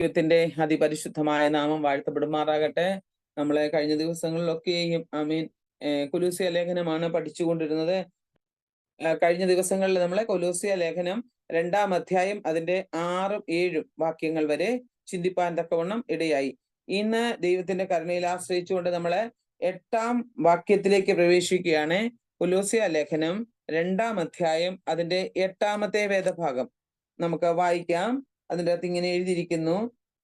ദൈവത്തിന്റെ അതിപരിശുദ്ധമായ നാമം വാഴ്ത്തപ്പെടുമാറാകട്ടെ. നമ്മളെ കഴിഞ്ഞ ദിവസങ്ങളിലൊക്കെയും കൊലൂസ്യ ലേഖനമാണ് പഠിച്ചുകൊണ്ടിരുന്നത്. കഴിഞ്ഞ ദിവസങ്ങളിൽ നമ്മളെ കൊലൂസ്യ ലേഖനം 2-ാം അധ്യായം അതിന്റെ 6ഉം 7ഉം വാക്യങ്ങൾ വരെ ചിന്തിപ്പാൻ തക്കവണ്ണം ഇടയായി. ഇന്ന് ദൈവത്തിന്റെ കരുണയിൽ ആശ്രയിച്ചുകൊണ്ട് നമ്മളെ 8-ാം വാക്യത്തിലേക്ക് പ്രവേശിക്കുകയാണ്. കൊലൂസ്യ ലേഖനം 2-ാം അധ്യായം അതിന്റെ 8-ാമത്തെ വേദഭാഗം നമുക്ക് വായിക്കാം. അതിൻ്റെ അകത്ത് ഇങ്ങനെ എഴുതിയിരിക്കുന്നു: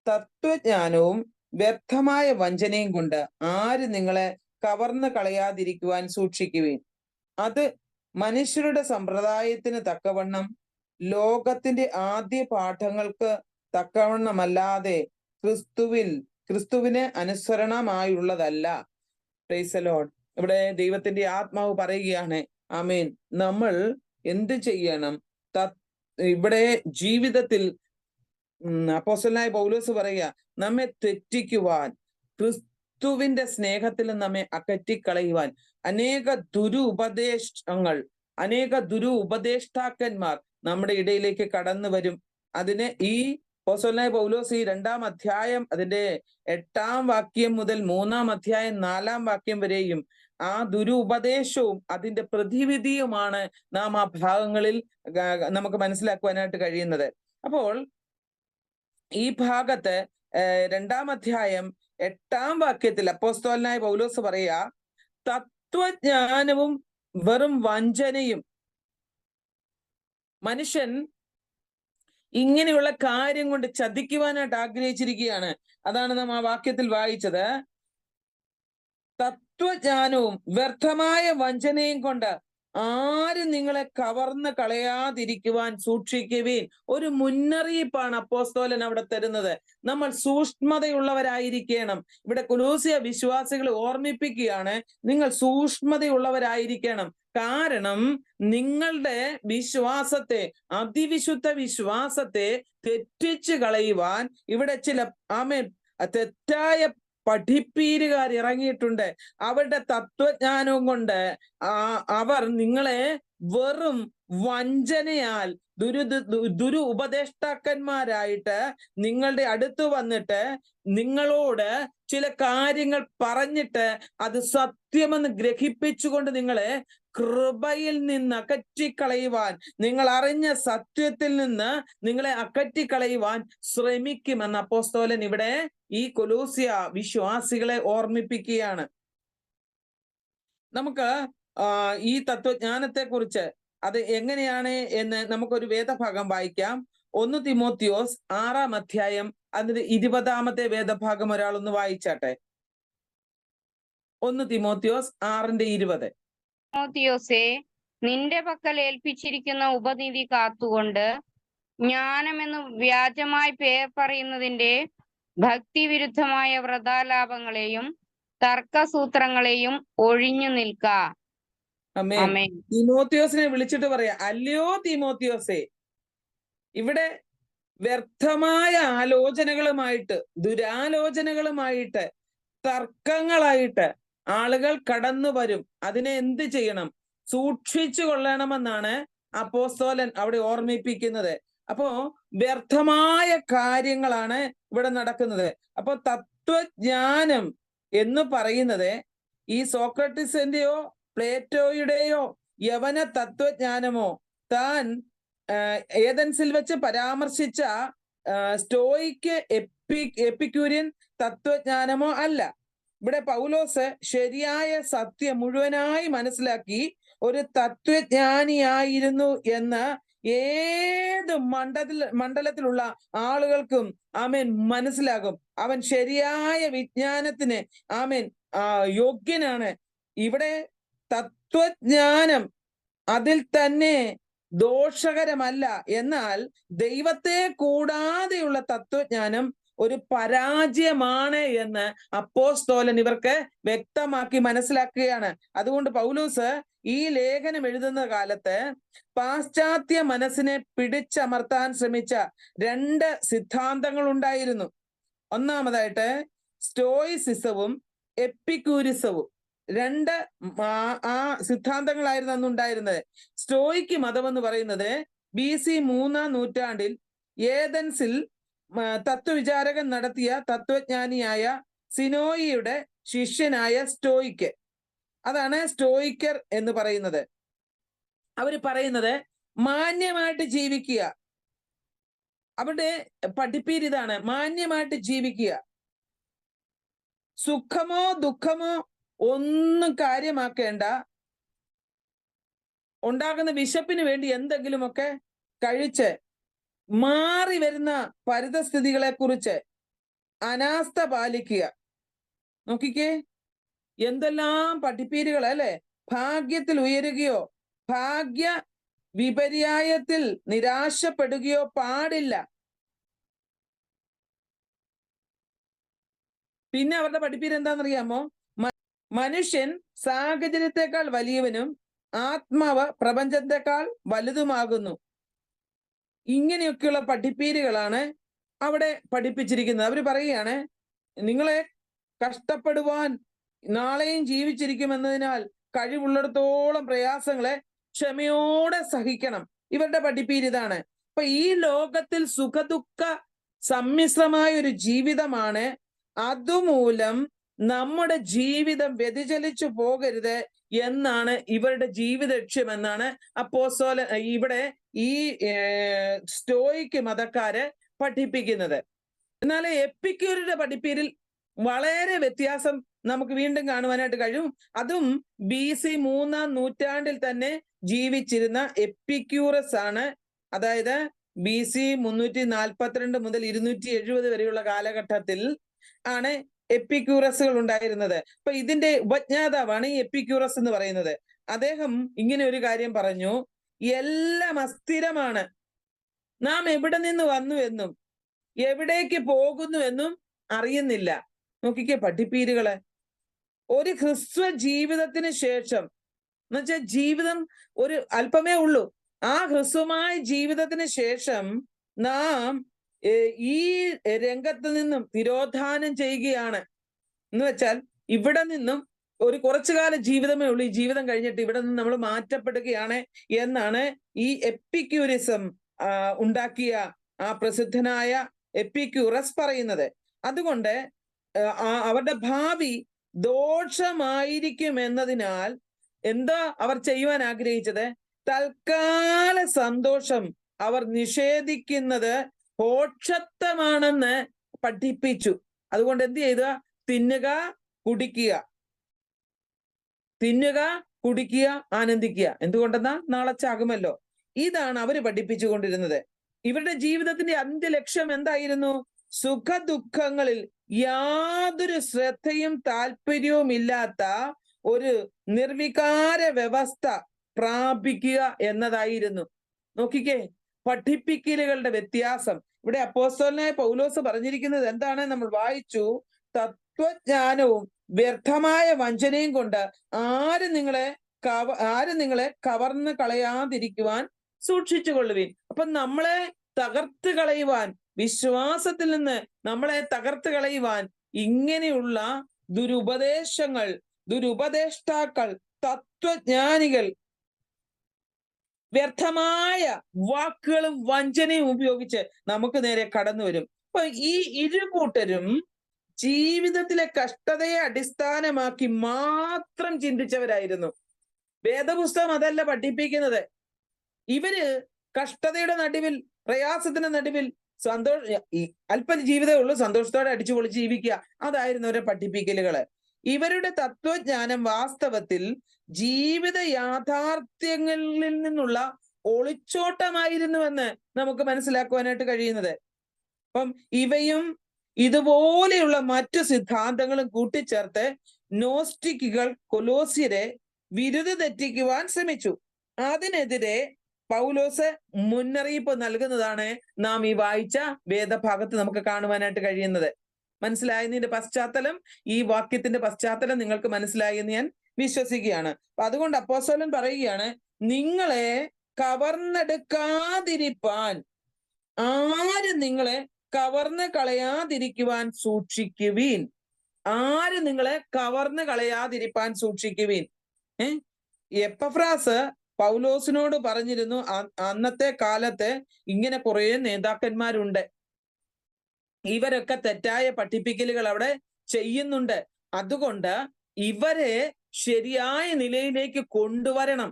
തത്വജ്ഞാനവും വ്യർത്ഥമായ വഞ്ചനയും കൊണ്ട് ആര് നിങ്ങളെ കവർന്നു കളയാതിരിക്കുവാൻ സൂക്ഷിക്കുവിൻ. അത് മനുഷ്യരുടെ സമ്പ്രദായത്തിന് തക്കവണ്ണം ലോകത്തിന്റെ ആദ്യ പാഠങ്ങൾക്ക് തക്കവണ്ണമല്ലാതെ ക്രിസ്തുവിന് അനുസരണമായുള്ളതല്ല. Price the Lord. ഇവിടെ ദൈവത്തിന്റെ ആത്മാവ് പറയുകയാണ്, ആമേൻ, നമ്മൾ എന്ത് ചെയ്യണം? ഇവിടെ ജീവിതത്തിൽ അപ്പോസ്തലനായ പൗലോസ് പറയുക, നമ്മെ തെറ്റിക്കുവാൻ, ക്രിസ്തുവിന്റെ സ്നേഹത്തിൽ നമ്മെ അകറ്റിക്കളയുവാൻ അനേക ഉപദേഷ്ടാക്കന്മാർ നമ്മുടെ ഇടയിലേക്ക് കടന്നു വരും. അതിന് ഈ അപ്പോസ്തലനായ പൗലോസ് ഈ 2-ാം അധ്യായം അതിന്റെ 8-ാം വാക്യം മുതൽ 3-ാം അധ്യായം 4-ാം വാക്യം വരെയും ആ ഉപദേശവും അതിന്റെ പ്രതിവിധിയുമാണ് നാം ആ ഭാഗങ്ങളിൽ നമുക്ക് മനസ്സിലാക്കുവാനായിട്ട് കഴിയുന്നത്. അപ്പോൾ ഈ ഭാഗത്ത് 2-ാം അധ്യായം 8-ാം വാക്യത്തിൽ അപ്പോസ്തലനായ പൗലോസ് പറയാ, തത്വജ്ഞാനവും വെറും വഞ്ചനയും. മനുഷ്യൻ ഇങ്ങനെയുള്ള കാര്യം കൊണ്ട് ചതിക്കുവാനായിട്ട് ആഗ്രഹിച്ചിരിക്കുകയാണ്. അതാണ് നാം ആ വാക്യത്തിൽ വായിച്ചത്. തത്വജ്ഞാനവും വ്യർത്ഥമായ വഞ്ചനയും കൊണ്ട് ആരും നിങ്ങളെ കവർന്ന് കളയാതിരിക്കുവാൻ സൂക്ഷിക്കുവിൻ. ഒരു മുന്നറിയിപ്പാണ് അപ്പോസ്തലൻ അവിടെ തരുന്നത്. നമ്മൾ സൂക്ഷ്മതയുള്ളവരായിരിക്കണം. ഇവിടെ കൊലോസ്യ വിശ്വാസികളെ ഓർമ്മിപ്പിക്കുകയാണ്, നിങ്ങൾ സൂക്ഷ്മതയുള്ളവരായിരിക്കണം. കാരണം നിങ്ങളുടെ വിശ്വാസത്തെ, അതിവിശുദ്ധ വിശ്വാസത്തെ തെറ്റിച്ചു കളയുവാൻ ഇവിടെ ചില തെറ്റായ പഠിപ്പീരുകാർ ഇറങ്ങിയിട്ടുണ്ട്. അവരുടെ തത്വജ്ഞാനവും കൊണ്ട് അവർ നിങ്ങളെ വെറും വഞ്ചനയാൽ ഉപദേഷ്ടാക്കന്മാരായിട്ട് നിങ്ങളുടെ അടുത്ത് വന്നിട്ട് നിങ്ങളോട് ചില കാര്യങ്ങൾ പറഞ്ഞിട്ട് അത് സത്യമെന്ന് ഗ്രഹിപ്പിച്ചുകൊണ്ട് നിങ്ങളെ കൃപയിൽ നിന്ന് അകറ്റിക്കളയുവാൻ, നിങ്ങൾ അറിഞ്ഞ സത്യത്തിൽ നിന്ന് നിങ്ങളെ അകറ്റിക്കളയുവാൻ ശ്രമിക്കുമെന്ന് അപ്പോസ്തലൻ ഇവിടെ ഈ കൊലോസ്യ വിശ്വാസികളെ ഓർമ്മിപ്പിക്കുകയാണ്. നമുക്ക് ഈ തത്വജ്ഞാനത്തെ കുറിച്ച് അത് എങ്ങനെയാണ് എന്ന് നമുക്കൊരു വേദഭാഗം വായിക്കാം. 1 തിമോത്തിയോസ് 6-ാം അധ്യായം അതിന്റെ 20-ാമത്തെ വേദഭാഗം ഒരാളൊന്ന് വായിച്ചാട്ടെ. 1 തിമോത്തിയോസ് 6:20. തിമോത്തിയോസേ, നിന്റെ പക്കൽ ഏൽപ്പിച്ചിരിക്കുന്ന ഉപനിധി കാത്തുകൊണ്ട് ജ്ഞാനമെന്ന് വ്യാജമായി പേർ പറയുന്നതിന്റെ ഭക്തിവിരുദ്ധമായ വ്രതാലാപങ്ങളെയും തർക്കസൂത്രങ്ങളെയും ഒഴിഞ്ഞു നിൽക്ക. ആമേൻ. തിമോത്തിയോസിനെ വിളിച്ചിട്ട് പറയാ, അല്ലയോ തിമോത്തിയോസേ, ഇവിടെ വ്യർത്ഥമായ ആലോചനകളുമായിട്ട്, ദുരാലോചനകളുമായിട്ട്, തർക്കങ്ങളായിട്ട് ആളുകൾ കടന്നു വരും. അതിനെ എന്ത് ചെയ്യണം? സൂക്ഷിച്ചു കൊള്ളണമെന്നാണ് അപ്പോസ്തലൻ അവിടെ ഓർമ്മിപ്പിക്കുന്നത്. അപ്പോ വ്യർത്ഥമായ കാര്യങ്ങളാണ് ഇവിടെ നടക്കുന്നത്. അപ്പൊ തത്വജ്ഞാനം എന്ന് പറയുന്നത് ഈ സോക്രട്ടീസിന്റെയോ പ്ലേറ്റോയുടെയോ യവന തത്വജ്ഞാനമോ താൻ ഏതൻസിൽ വെച്ച് പരാമർശിച്ച സ്റ്റോയിക്ക് എപ്പിക്യൂരിയൻ തത്വജ്ഞാനമോ അല്ല. ഇവിടെ പൗലോസ് ശരിയായ സത്യം മുഴുവനായി മനസ്സിലാക്കി ഒരു തത്വജ്ഞാനിയായിരുന്നു എന്ന് ഏത് മണ്ഡലത്തിലുള്ള ആളുകൾക്കും മനസ്സിലാകും. അവൻ ശരിയായ വിജ്ഞാനത്തിന് യോഗ്യനാണ്. ഇവിടെ തത്വജ്ഞാനം അതിൽ തന്നെ ദോഷകരമല്ല. എന്നാൽ ദൈവത്തെ കൂടാതെയുള്ള തത്വജ്ഞാനം ഒരു പരാജയമാണ് എന്ന് അപ്പോസ്തലൻ ഇവർക്ക് വ്യക്തമാക്കി മനസ്സിലാക്കുകയാണ്. അതുകൊണ്ട് പൗലോസ് ഈ ലേഖനം എഴുതുന്ന കാലത്ത് പാശ്ചാത്യ മനസ്സിനെ പിടിച്ചമർത്താൻ ശ്രമിച്ച 2 സിദ്ധാന്തങ്ങൾ ഉണ്ടായിരുന്നു. ഒന്നാമതായിട്ട് സ്റ്റോയിസിസവും എപ്പിക്യൂരിസവും. 2 സിദ്ധാന്തങ്ങളായിരുന്നു അന്നുണ്ടായിരുന്നത്. സ്റ്റോയിക്ക് മതം എന്ന് പറയുന്നത് BC 3-ാം നൂറ്റാണ്ടിൽ ഏതൻസിൽ തത്വവിചാരകൻ നടത്തിയ തത്വജ്ഞാനിയായ സിനോയിയുടെ ശിഷ്യനായ സ്റ്റോയിക്ക്. അതാണ് സ്റ്റോയിക്കർ എന്ന് പറയുന്നത്. അവര് പറയുന്നത് മാന്യമായിട്ട് ജീവിക്കുക. അവരുടെ പഠിപ്പീരിതാണ് മാന്യമായിട്ട് ജീവിക്കുക. സുഖമോ ദുഃഖമോ ഒന്നും കാര്യമാക്കേണ്ട. ഉണ്ടാകുന്ന വിശപ്പിന് വേണ്ടി എന്തെങ്കിലുമൊക്കെ കഴിച്ച് മാറി വരുന്ന പരിതസ്ഥിതികളെ കുറിച്ച് അനാസ്ഥ പാലിക്കുക. നോക്കിക്കേ, എന്തെല്ലാം പഠിപ്പീരുകൾ അല്ലെ. ഭാഗ്യത്തിൽ ഉയരുകയോ ഭാഗ്യ വിപര്യായത്തിൽ നിരാശപ്പെടുകയോ പാടില്ല. പിന്നെ അവരുടെ പഠിപ്പീര് എന്താണെന്നറിയാമോ? മനുഷ്യൻ സാഹചര്യത്തെക്കാൾ വലിയവനും ആത്മാവ് പ്രപഞ്ചത്തെക്കാൾ വലുതുമാകുന്നു. ഇങ്ങനെയൊക്കെയുള്ള പഠിപ്പീരുകളാണ് അവിടെ പഠിപ്പിച്ചിരിക്കുന്നത്. അവർ പറയുകയാണ്, നിങ്ങളെ കഷ്ടപ്പെടുവാൻ നാളെയും ജീവിച്ചിരിക്കുമെന്നതിനാൽ കഴിവുള്ളിടത്തോളം പ്രയാസങ്ങളെ ക്ഷമയോടെ സഹിക്കണം. ഇവരുടെ പഠിപ്പീര് ഇതാണ്. അപ്പൊ ഈ ലോകത്തിൽ സുഖദുഃഖ സമ്മിശ്രമായ ഒരു ജീവിതമാണ്. അതുമൂലം നമ്മുടെ ജീവിതം വ്യതിചലിച്ചു പോകരുത് എന്നാണ് ഇവരുടെ ജീവിത ലക്ഷ്യം എന്നാണ് അപ്പോസ്തലൻ ഇവിടെ ഈ സ്റ്റോയിക്ക് മതക്കാര് പഠിപ്പിക്കുന്നത്. എന്നാൽ എപ്പിക്യൂരുടെ പഠിപ്പീരിൽ വളരെ വ്യത്യാസം നമുക്ക് വീണ്ടും കാണുവാനായിട്ട് കഴിയും. അതും BC 3-ാം നൂറ്റാണ്ടിൽ തന്നെ ജീവിച്ചിരുന്ന എപ്പിക്യൂറസ് ആണ്. അതായത് BC 342 മുതൽ 270 വരെയുള്ള കാലഘട്ടത്തിൽ ആണ് എപ്പിക്യൂറസുകൾ ഉണ്ടായിരുന്നത്. അപ്പൊ ഇതിന്റെ ഉപജ്ഞാതാവാണ് ഈ എപ്പിക്യൂറസ് എന്ന് പറയുന്നത്. അദ്ദേഹം ഇങ്ങനെ ഒരു കാര്യം പറഞ്ഞു: എല്ലാം അസ്ഥിരമാണ്. നാം എവിടെ നിന്ന് വന്നു എന്നും എവിടേക്ക് പോകുന്നു എന്നും അറിയുന്നില്ല. നോക്കിക്കേ പഠിപ്പീരുകളെ. ഒരു ഹ്രസ്വ ജീവിതത്തിന് ശേഷം എന്നുവെച്ചാൽ ജീവിതം ഒരു അല്പമേ ഉള്ളൂ. ആ ഹ്രസ്വമായ ജീവിതത്തിന് ശേഷം നാം ഈ രംഗത്ത് നിന്നും തിരോധാനം ചെയ്യുകയാണ്. എന്ന് വെച്ചാൽ ഇവിടെ നിന്നും ഒരു കുറച്ചു കാല ജീവിതമേ ഉള്ളൂ. ഈ ജീവിതം കഴിഞ്ഞിട്ട് ഇവിടെ നിന്ന് നമ്മൾ മാറ്റപ്പെടുകയാണ് എന്നാണ് ഈ എപ്പിക്യൂറിസം ഉണ്ടാക്കിയ ആ പ്രസിദ്ധനായ എപ്പിക്യൂറസ് പറയുന്നത്. അതുകൊണ്ട് അവരുടെ ഭാവി ദോഷമായിരിക്കും എന്നതിനാൽ എന്താ അവർ ചെയ്യുവാൻ ആഗ്രഹിച്ചത്? തൽക്കാല സന്തോഷം അവർ നിഷേധിക്കുന്നത് ഭോക്ഷത്വമാണെന്ന് പഠിപ്പിച്ചു. അതുകൊണ്ട് എന്ത് ചെയ്ത? തിന്നുക, കുടിക്കുക, തിന്നുക, കുടിക്കുക, ആനന്ദിക്കുക. എന്തുകൊണ്ടെന്നാ നാളെ ചാകുമല്ലോ. ഇതാണ് അവര് പഠിപ്പിച്ചുകൊണ്ടിരുന്നത്. ഇവരുടെ ജീവിതത്തിന്റെ അന്ത്യലക്ഷ്യം എന്തായിരുന്നു? സുഖദുഃഖങ്ങളിൽ യാതൊരു ശ്രദ്ധയും താല്പര്യവും ഇല്ലാത്ത ഒരു നിർവികാര വ്യവസ്ഥ പ്രാപിക്കുക എന്നതായിരുന്നു. നോക്കിക്കേ പഠിപ്പിക്കലുകളുടെ വ്യത്യാസം. ഇവിടെ അപ്പോസ്തലനായ പൗലോസ് പറഞ്ഞിരിക്കുന്നത് എന്താണ്? നമ്മൾ വായിച്ചു, തത്വജ്ഞാനവും വ്യർത്ഥമായ വഞ്ചനയും കൊണ്ട് ആരും നിങ്ങളെ കവർന്ന് കളയാതിരിക്കുവാൻ സൂക്ഷിച്ചു കൊള്ളുവിൻ. അപ്പൊ നമ്മളെ തകർത്ത് കളയുവാൻ, വിശ്വാസത്തിൽ നിന്ന് നമ്മളെ തകർത്ത് കളയുവാൻ ഇങ്ങനെയുള്ള ദുരുപദേശങ്ങൾ, ദുരുപദേഷ്ടാക്കൾ, തത്വജ്ഞാനികൾ വ്യർത്ഥമായ വാക്കുകളും വഞ്ചനയും ഉപയോഗിച്ച് നമുക്ക് നേരെ കടന്നു വരും. അപ്പൊ ഈ ഇരുകൂട്ടരും ജീവിതത്തിലെ കഷ്ടതയെ അടിസ്ഥാനമാക്കി മാത്രം ചിന്തിച്ചവരായിരുന്നു. വേദപുസ്തകം അതല്ല പഠിപ്പിക്കുന്നത്. ഇവര് കഷ്ടതയുടെ നടുവിൽ, പ്രയാസത്തിന്റെ നടുവിൽ അല്പം ജീവിതമേ ഉള്ളൂ, സന്തോഷത്തോടെ അടിച്ചു പൊളിച്ച് ജീവിക്കുക. അതായിരുന്നു അവരെ പഠിപ്പിക്കലുകള്. ഇവരുടെ തത്വജ്ഞാനം വാസ്തവത്തിൽ ജീവിത യാഥാർത്ഥ്യങ്ങളിൽ നിന്നുള്ള ഒളിച്ചോട്ടമായിരുന്നുവെന്ന് നമുക്ക് മനസ്സിലാക്കുവാനായിട്ട് കഴിയുന്നത്. അപ്പം ഇവയും ഇതുപോലെയുള്ള മറ്റു സിദ്ധാന്തങ്ങളും കൂട്ടിച്ചേർത്ത് നോസ്റ്റിക്കുകൾ കൊലോസ്യരെ വിരുദ്ധ തെറ്റിക്കുവാൻ ശ്രമിച്ചു. അതിനെതിരെ പൗലോസ് മുന്നറിയിപ്പ് നൽകുന്നതാണ് നാം ഈ വായിച്ച വേദഭാഗത്ത് നമുക്ക് കാണുവാനായിട്ട് കഴിയുന്നത്. മനസ്സിലായതിന്റെ പശ്ചാത്തലം, ഈ വാക്യത്തിന്റെ പശ്ചാത്തലം നിങ്ങൾക്ക് മനസ്സിലായി എന്ന് ഞാൻ വിശ്വസിക്കുകയാണ്. അതുകൊണ്ട് അപ്പോസ്തലൻ പറയുകയാണ്, നിങ്ങളെ കവർന്നെടുക്കാതിരിപ്പാൻ, ആരും നിങ്ങളെ കവർന്ന് കളയാതിരിക്കുവാൻ സൂക്ഷിക്കുവീൻ. ആരും നിങ്ങളെ കവർന്ന് കളയാതിരിപ്പാൻ സൂക്ഷിക്കുവീൻ. എപ്പഫ്രാസ് പൗലോസിനോട് പറഞ്ഞിരുന്നു, അന്നത്തെ കാലത്ത് ഇങ്ങനെ കുറെ നേതാക്കന്മാരുണ്ട്, ഇവരൊക്കെ തെറ്റായ പഠിപ്പിക്കലുകൾ അവിടെ ചെയ്യുന്നുണ്ട്. അതുകൊണ്ട് ഇവരെ ശരിയായ നിലയിലേക്ക് കൊണ്ടുവരണം.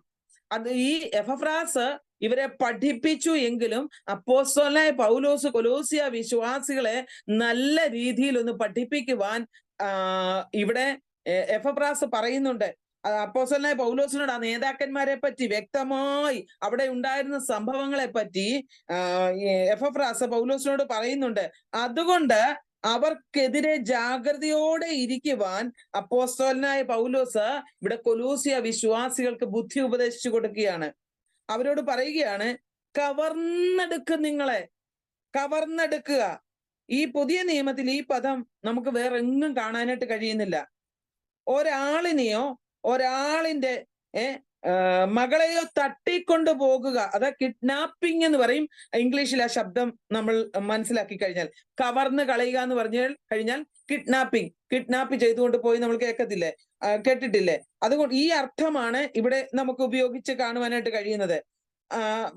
അത് ഈ എപ്പഫ്രാസ് ഇവരെ പഠിപ്പിച്ചു എങ്കിലും അപ്പോസ്തലനായ പൗലോസ് കൊലോസ്യ വിശ്വാസികളെ നല്ല രീതിയിൽ ഒന്ന് പഠിപ്പിക്കുവാൻ ഇവിടെ എപ്പഫ്രാസ് പറയുന്നുണ്ട്. അപ്പോസ്തലനായ പൗലോസിനോട് ആ നേതാക്കന്മാരെ പറ്റി വ്യക്തമായി അവിടെ ഉണ്ടായിരുന്ന സംഭവങ്ങളെ പറ്റി എപ്പഫ്രാസ് പൗലോസിനോട് പറയുന്നുണ്ട്. അതുകൊണ്ട് അവർക്കെതിരെ ജാഗ്രതയോടെ ഇരിക്കുവാൻ അപ്പോസ്തലനായ പൗലോസ് ഇവിടെ കൊലോസ്യ വിശ്വാസികൾക്ക് ബുദ്ധി ഉപദേശിച്ചു കൊടുക്കുകയാണ്. അവരോട് പറയുകയാണ്, കവർന്നെടുക്കുക. ഈ പുതിയ നിയമത്തിൽ ഈ പദം നമുക്ക് വേറെ എങ്ങും കാണാനായിട്ട് കഴിയുന്നില്ല. ഒരാളിനെയോ ഒരാളിന്റെ മകളെയോ തട്ടിക്കൊണ്ടു പോകുക, അത് കിഡ്നാപ്പിംഗ് എന്ന് പറയും ഇംഗ്ലീഷിൽ. ആ ശബ്ദം നമ്മൾ മനസ്സിലാക്കി കഴിഞ്ഞാൽ കവർന്ന് കളയുക എന്ന് കഴിഞ്ഞാൽ കിഡ്നാപ്പ് ചെയ്തുകൊണ്ട് പോയി നമ്മൾ കേട്ടിട്ടില്ലേ? അതുകൊണ്ട് ഈ അർത്ഥമാണ് ഇവിടെ നമുക്ക് ഉപയോഗിച്ച് കാണുവാനായിട്ട് കഴിയുന്നത്.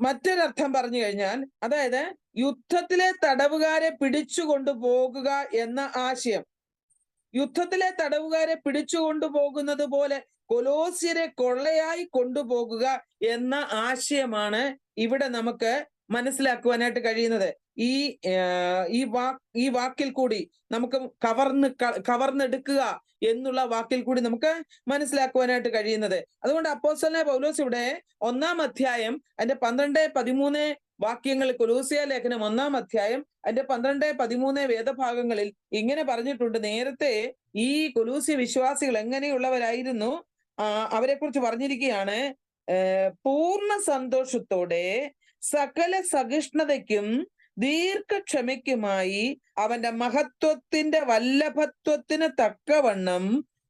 മറ്റൊരർത്ഥം പറഞ്ഞു കഴിഞ്ഞാൽ, അതായത് യുദ്ധത്തിലെ തടവുകാരെ പിടിച്ചുകൊണ്ടു പോകുക എന്ന ആശയം. യുദ്ധത്തിലെ തടവുകാരെ പിടിച്ചുകൊണ്ടു പോകുന്നത് പോലെ കൊലോസ്യരെ കൊള്ളയായി കൊണ്ടുപോകുക എന്ന ആശയമാണ് ഇവിടെ നമുക്ക് മനസ്സിലാക്കുവാനായിട്ട് കഴിയുന്നത്. ഈ വാക്കിൽ കൂടി നമുക്ക് കവർന്നെടുക്കുക എന്നുള്ള വാക്കിൽ കൂടി നമുക്ക് മനസ്സിലാക്കുവാനായിട്ട് കഴിയുന്നത്. അതുകൊണ്ട് അപ്പോസ്തലനായ പൗലോസ് ഇവിടെ 1-ാം അധ്യായം അതിന്റെ 12-13 വാക്യങ്ങൾ, കൊലോസ്യ ലേഖനം 1-ാം അധ്യായം അതിന്റെ 12-13 വേദഭാഗങ്ങളിൽ ഇങ്ങനെ പറഞ്ഞിട്ടുണ്ട്. നേരത്തെ ഈ കൊലോസ്യ വിശ്വാസികൾ എങ്ങനെയുള്ളവരായിരുന്നു അവരെ കുറിച്ച് പറഞ്ഞിരിക്കുകയാണ്. പൂർണ്ണ സന്തോഷത്തോടെ സകല സഹിഷ്ണുതയ്ക്കും ദീർഘക്ഷമയ്ക്കുമായി അവന്റെ മഹത്വത്തിന്റെ വല്ലഭത്വത്തിന് തക്കവണ്ണം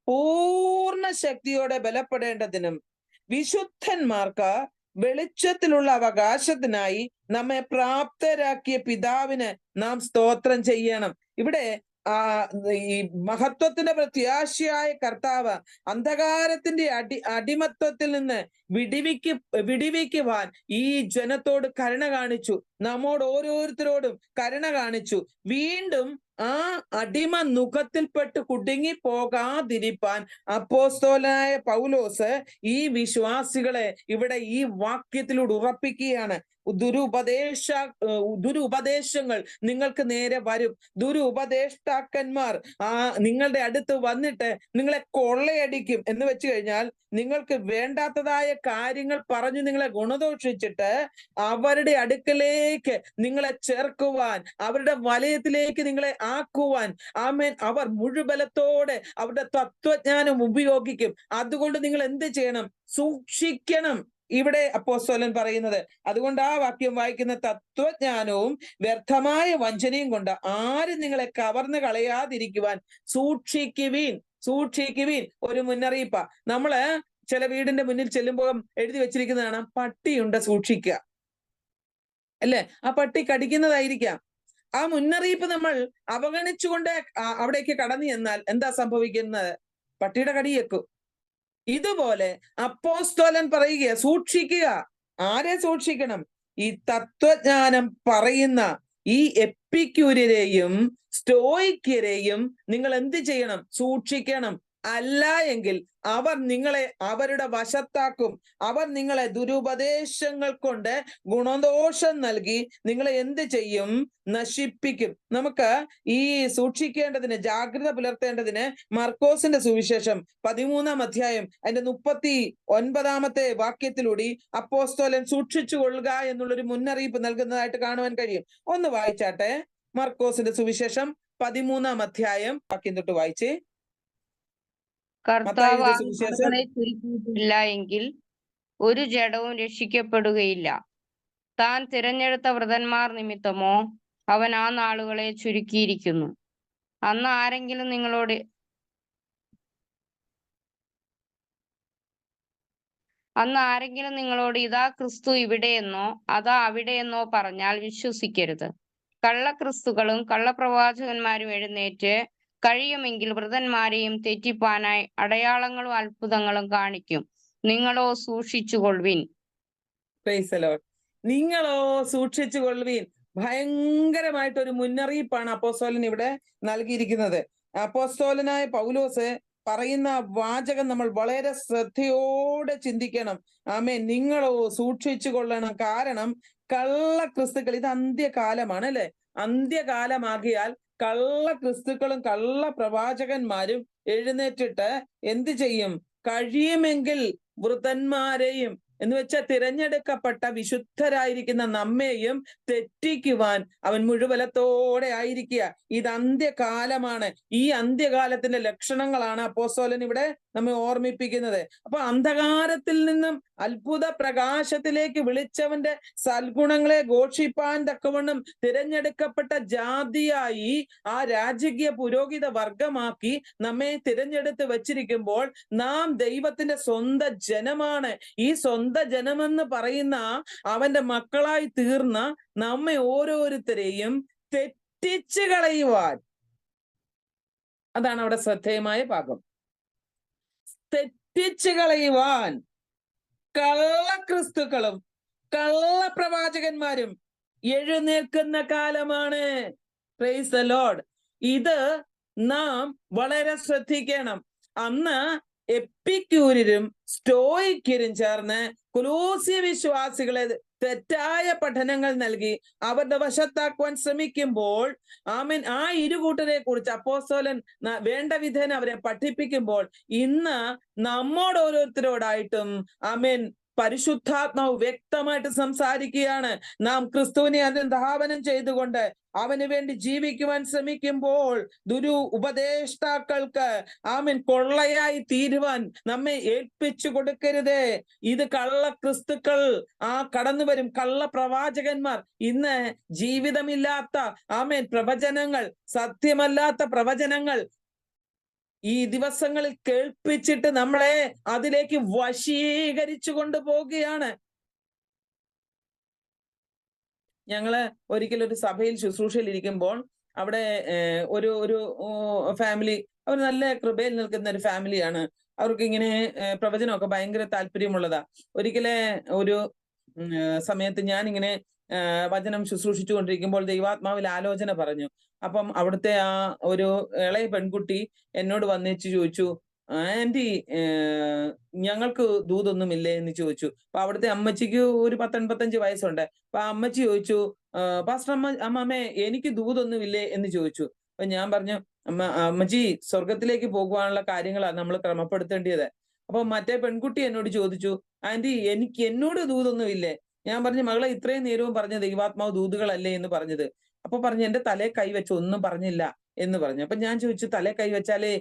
പൂർണ്ണ ശക്തിയോടെ ബലപ്പെടേണ്ടതിനും വിശുദ്ധന്മാർക്ക് വെളിച്ചത്തിലുള്ള അവകാശത്തിനായി നമ്മെ പ്രാപ്തരാക്കിയ പിതാവിന് നാം സ്തോത്രം ചെയ്യണം. ഇവിടെ ഈ മഹത്വത്തിന്റെ പ്രത്യാശയായ കർത്താവ് അന്ധകാരത്തിന്റെ അടിമത്വത്തിൽ നിന്ന് വിടിവിക്കുവാൻ ഈ ജനത്തോട് കരുണ കാണിച്ചു. നമ്മോട് ഓരോരുത്തരോടും കരുണ കാണിച്ചു. വീണ്ടും ആ അടിമ നുഖത്തിൽപ്പെട്ട് കുടുങ്ങി പോകാതിരിപ്പാൻ അപ്പോസ്തലനായ പൗലോസ് ഈ വിശ്വാസികളെ ഇവിടെ ഈ വാക്യത്തിലൂടെ ഉറപ്പിക്കുകയാണ്. ദുരുപദേശങ്ങൾ നിങ്ങൾക്ക് നേരെ വരും. ദുരുപദേഷ്ടാക്കന്മാർ നിങ്ങളുടെ അടുത്ത് വന്നിട്ട് നിങ്ങളെ കൊള്ളയടിക്കും. എന്ന് വെച്ച് കഴിഞ്ഞാൽ നിങ്ങൾക്ക് വേണ്ടാത്തതായ കാര്യങ്ങൾ പറഞ്ഞു നിങ്ങളെ ഗുണദോഷിച്ചിട്ട് അവരുടെ അടുക്കലേക്ക് നിങ്ങളെ ചേർക്കുവാൻ, അവരുടെ വലയത്തിലേക്ക് നിങ്ങളെ ആക്കുവാൻ അവർ മുഴുബലത്തോടെ അവരുടെ തത്വജ്ഞാനം ഉപയോഗിക്കും. അതുകൊണ്ട് നിങ്ങൾ എന്ത് ചെയ്യണം? സൂക്ഷിക്കണം. ഇവിടെ അപ്പോസ്തലൻ പറയുന്നത്. അതുകൊണ്ട് ആ വാക്യം വായിക്കുന്ന തത്വജ്ഞാനവും വ്യർത്ഥമായ വഞ്ചനയും കൊണ്ട് ആരും നിങ്ങളെ കവർന്ന് കളയാതിരിക്കുവാൻ സൂക്ഷിക്കുവീൻ. ഒരു മുന്നറിയിപ്പാ. നമ്മള് ചില വീടിന്റെ മുന്നിൽ ചെല്ലുമ്പോൾ എഴുതി വെച്ചിരിക്കുന്നതാണ്, പട്ടിയുണ്ട് സൂക്ഷിക്കുക, അല്ലെ? ആ പട്ടി കടിക്കുന്നതായിരിക്കാം. ആ മുന്നറിയിപ്പ് നമ്മൾ അവഗണിച്ചുകൊണ്ട് അവിടേക്ക് കടന്നു ചെന്നാൽ എന്താ സംഭവിക്കുന്നത്? പട്ടിയുടെ കടിയേക്കും. ഇതുപോലെ അപ്പോസ്തലൻ പറയുക, സൂക്ഷിക്കുക. ആരെ സൂക്ഷിക്കണം? ഈ തത്വജ്ഞാനം പറയുന്ന ഈ എപ്പിക്യൂര്യരെയും സ്റ്റോയിക്യരെയും നിങ്ങൾ എന്ത് ചെയ്യണം? സൂക്ഷിക്കണം. അല്ല എങ്കിൽ അവർ നിങ്ങളെ അവരുടെ വശത്താക്കും. അവർ നിങ്ങളെ ദുരുപദേശങ്ങൾ കൊണ്ട് ഗുണദോഷം നൽകി നിങ്ങളെ എന്ത് ചെയ്യും? നശിപ്പിക്കും. നമുക്ക് ഈ സൂക്ഷിക്കേണ്ടതിന്, ജാഗ്രത പുലർത്തേണ്ടതിന് മർക്കോസിന്റെ സുവിശേഷം 13-ാം അധ്യായം അതിന്റെ 39-ാമത്തെ വാക്യത്തിലൂടെ അപ്പോസ്തലൻ സൂക്ഷിച്ചു കൊള്ളുക എന്നുള്ളൊരു മുന്നറിയിപ്പ് നൽകുന്നതായിട്ട് കാണുവാൻ കഴിയും. ഒന്ന് വായിച്ചാട്ടെ. മർക്കോസിന്റെ സുവിശേഷം 13-ാം അധ്യായം വാക്യം തൊട്ട് വായിച്ചേ. കർത്താവ് ആളുകളെ ചുരുക്കിയിട്ടില്ല എങ്കിൽ ഒരു ജഡവും രക്ഷിക്കപ്പെടുകയില്ല. താൻ തിരഞ്ഞെടുത്ത വൃതന്മാർ നിമിത്തമോ അവൻ ആ നാളുകളെ ചുരുക്കിയിരിക്കുന്നു. അന്ന് ആരെങ്കിലും നിങ്ങളോട് ഇതാ ക്രിസ്തു ഇവിടെയെന്നോ അതാ അവിടെയെന്നോ പറഞ്ഞാൽ വിശ്വസിക്കരുത്. കള്ളക്രിസ്തുക്കളും കള്ളപ്രവാചകന്മാരും എഴുന്നേറ്റ് കഴിയുമെങ്കിൽ വൃതന്മാരെയും തെറ്റിപ്പാനായി അടയാളങ്ങളും അത്ഭുതങ്ങളും കാണിക്കും. നിങ്ങളോ സൂക്ഷിച്ചുകൊള്ളുവിൻ. നിങ്ങളോ സൂക്ഷിച്ചുകൊള്ളുവിൻ. ഭയങ്കരമായിട്ടൊരു മുന്നറിയിപ്പാണ് അപ്പോസ്തലൻ ഇവിടെ നൽകിയിരിക്കുന്നത്. അപ്പോസ്തലനായ പൗലോസ് പറയുന്ന വാചകം നമ്മൾ വളരെ ശ്രദ്ധയോടെ ചിന്തിക്കണം. ആമേൻ. നിങ്ങളോ സൂക്ഷിച്ചു കൊള്ളണം. കാരണം കള്ളക്രിസ്തുക്കൾ, ഇത് അന്ത്യകാലമാണ് അല്ലെ? അന്ത്യകാലമാകിയാൽ കള്ളക്രിസ്തുക്കളും കള്ള പ്രവാചകന്മാരും എഴുന്നേറ്റിട്ട് എന്ത് ചെയ്യും? കഴിയുമെങ്കിൽ വൃതന്മാരെയും എന്ന് വെച്ചാൽ തിരഞ്ഞെടുക്കപ്പെട്ട വിശുദ്ധരായിരിക്കുന്ന നമ്മെയും തെറ്റിക്കുവാൻ അവൻ മുഴുവലത്തോടെ ആയിരിക്കുക. ഇത് അന്ത്യകാലമാണ്. ഈ അന്ത്യകാലത്തിന്റെ ലക്ഷണങ്ങളാണ് അപ്പോസ്തലൻ ഇവിടെ നമ്മെ ഓർമ്മിപ്പിക്കുന്നത്. അപ്പൊ അന്ധകാരത്തിൽ നിന്നും അത്ഭുത പ്രകാശത്തിലേക്ക് വിളിച്ചവന്റെ സൽഗുണങ്ങളെ ഘോഷിപ്പാൻ തക്കവണ്ണം തിരഞ്ഞെടുക്കപ്പെട്ട ജാതിയായി ആ രാജകീയ പുരോഹിത വർഗമാക്കി നമ്മെ തിരഞ്ഞെടുത്ത് വച്ചിരിക്കുമ്പോൾ നാം ദൈവത്തിന്റെ സ്വന്തം ജനമാണ്. ഈ സ്വന്തം ജനമെന്ന് പറയുന്ന അവന്റെ മക്കളായി തീർന്ന നമ്മെ ഓരോരുത്തരെയും തെറ്റിച്ച് കളയുവാൻ, അതാണ് അവിടെ ശ്രദ്ധേയമായ ഭാഗം. തെറ്റിച്ച് കളയുവാൻ കള്ളക്രിസ്തുക്കളും കള്ളപ്രവാചകന്മാരും എഴുന്നേൽക്കുന്ന കാലമാണ്. Price the Lord. ഇത് നാം വളരെ ശ്രദ്ധിക്കണം. അന്ന് എപ്പിക്യൂര്യരും സ്റ്റോയിക്കരും ചേർന്ന് കൊലോസ്യ വിശ്വാസികളെ തെറ്റായ പഠനങ്ങൾ നൽകി അവരുടെ വശത്താക്കുവാൻ ശ്രമിക്കുമ്പോൾ, ആമേൻ, ആ ഇരുകൂട്ടരെ കുറിച്ച് അപ്പോസ്തലൻ വേണ്ട വിധേന അവരെ പഠിപ്പിക്കുമ്പോൾ ഇന്ന് നമ്മോട് ഓരോരുത്തരോടായിട്ടും ആമേൻ പരിശുദ്ധാത്മാവ് വ്യക്തമായിട്ട് സംസാരിക്കുകയാണ്. നാം ക്രിസ്തുവിനെ അനുധാവനം ചെയ്തുകൊണ്ട് അവന് വേണ്ടി ജീവിക്കുവാൻ ശ്രമിക്കുമ്പോൾ ഉപദേഷ്ടാക്കൾക്ക് ആമേൻ കൊള്ളയായി തീരുവാൻ നമ്മെ ഏൽപ്പിച്ചു കൊടുക്കരുത്. ഇത് കള്ളക്രിസ്തുക്കൾ കടന്നു വരും. കള്ള പ്രവാചകന്മാർ, ഇന്ന് ജീവിതമില്ലാത്ത ആമേൻ പ്രവചനങ്ങൾ, സത്യമല്ലാത്ത പ്രവചനങ്ങൾ ഈ ദിവസങ്ങളിൽ കേൾപ്പിച്ചിട്ട് നമ്മളെ അതിലേക്ക് വശീകരിച്ചു കൊണ്ടുപോവുകയാണ്. ഞങ്ങള് ഒരിക്കലൊരു സഭയിൽ ശുശ്രൂഷയിൽ ഇരിക്കുമ്പോൾ അവിടെ ഒരു ഫാമിലി, അവർ നല്ല കൃപയിൽ നിൽക്കുന്ന ഒരു ഫാമിലിയാണ്. അവർക്ക് ഇങ്ങനെ പ്രവചനമൊക്കെ ഭയങ്കര താല്പര്യമുള്ളതാ. ഒരിക്കലെ ഒരു സമയത്ത് ഞാൻ ഇങ്ങനെ വചനം ശുശ്രൂഷിച്ചു കൊണ്ടിരിക്കുമ്പോൾ ദൈവാത്മാവിൽ ആലോചന പറഞ്ഞു. അപ്പം അവിടുത്തെ ആ ഒരു ഇളയ പെൺകുട്ടി എന്നോട് വന്നേച്ച് ചോദിച്ചു, ആന്റി ഞങ്ങൾക്ക് ദൂതൊന്നുമില്ലേ എന്ന് ചോദിച്ചു. അപ്പൊ അവിടുത്തെ അമ്മച്ചിക്ക് ഒരു 10-85 വയസ്സുണ്ട്. അപ്പൊ ആ അമ്മച്ചി ചോദിച്ചു, പാസ്റ്റർ അമ്മമ്മേ എനിക്ക് ദൂതൊന്നുമില്ലേ എന്ന് ചോദിച്ചു. അപ്പൊ ഞാൻ പറഞ്ഞു, അമ്മച്ചി സ്വർഗത്തിലേക്ക് പോകുവാനുള്ള കാര്യങ്ങളാണ് നമ്മൾ ക്രമപ്പെടുത്തേണ്ടത്. അപ്പൊ മറ്റേ പെൺകുട്ടി എന്നോട് ചോദിച്ചു, ആന്റി എന്നോട് ദൂതൊന്നും ഇല്ലേ? ഞാൻ പറഞ്ഞു, മകളെ ഇത്രയും നേരവും പറഞ്ഞ ദൈവാത്മാവ് ദൂതുകളല്ലേ എന്ന് പറഞ്ഞത്. അപ്പൊ പറഞ്ഞു, എന്റെ തലേ കൈവച്ച് ഒന്നും പറഞ്ഞില്ല എന്ന് പറഞ്ഞു. അപ്പൊ ഞാൻ ചോദിച്ചു, തലേ കൈവച്ചാലേ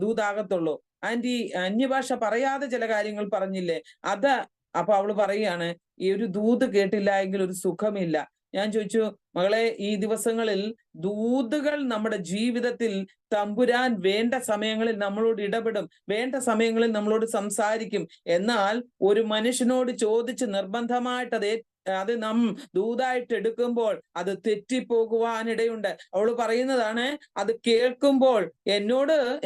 ദൂതാകത്തുള്ളൂ. ആന്റി അന്യഭാഷ പറയാതെ ചില കാര്യങ്ങൾ പറഞ്ഞില്ലേ അത്? അപ്പൊ അവള് പറയാണ്, ഈ ഒരു ദൂത് കേട്ടില്ല എങ്കിൽ ഒരു സുഖമില്ല. ഞാൻ ചോദിച്ചു, മകളെ ഈ ദിവസങ്ങളിൽ ദൂതുകൾ നമ്മുടെ ജീവിതത്തിൽ തമ്പുരാൻ വേണ്ട സമയങ്ങളിൽ നമ്മളോട് ഇടപെടും, വേണ്ട സമയങ്ങളിൽ നമ്മളോട് സംസാരിക്കും. എന്നാൽ ഒരു മനുഷ്യനോട് ചോദിച്ച് നിർബന്ധമായിട്ട് അത് നാം ദൂതായിട്ട് എടുക്കുമ്പോൾ അത് തെറ്റിപ്പോകുവാനിടയുണ്ട്. അവള് പറയുന്നതാണ്, അത് കേൾക്കുമ്പോൾ